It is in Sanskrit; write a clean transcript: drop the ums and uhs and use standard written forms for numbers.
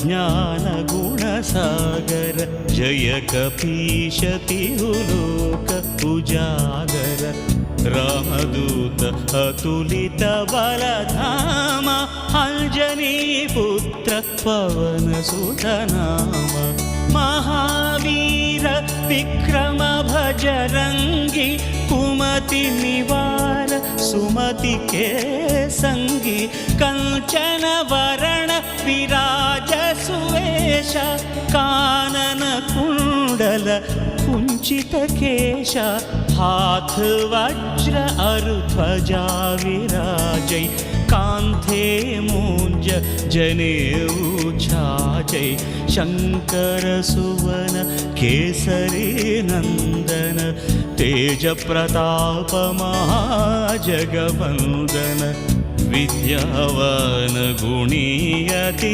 ज्ञानगुणसागर जय कपीश तिरुलोक उजागर रामदूत अतुलित बलधाम अंजनीपुत्र पवनसुत नाम महावीर विक्रम भजरंगी कुमति निवार सुमति के संगी कंचन वरण विराज सुवेश कानन कुंडल कुंचित केश हाथ वज्र अरुध्वजा विराजै कांथे मूंज जनेऊ छाजै शंकर सुवन केसरी नंदन तेज प्रताप महाजगवंदन विद्यावान गुणी अति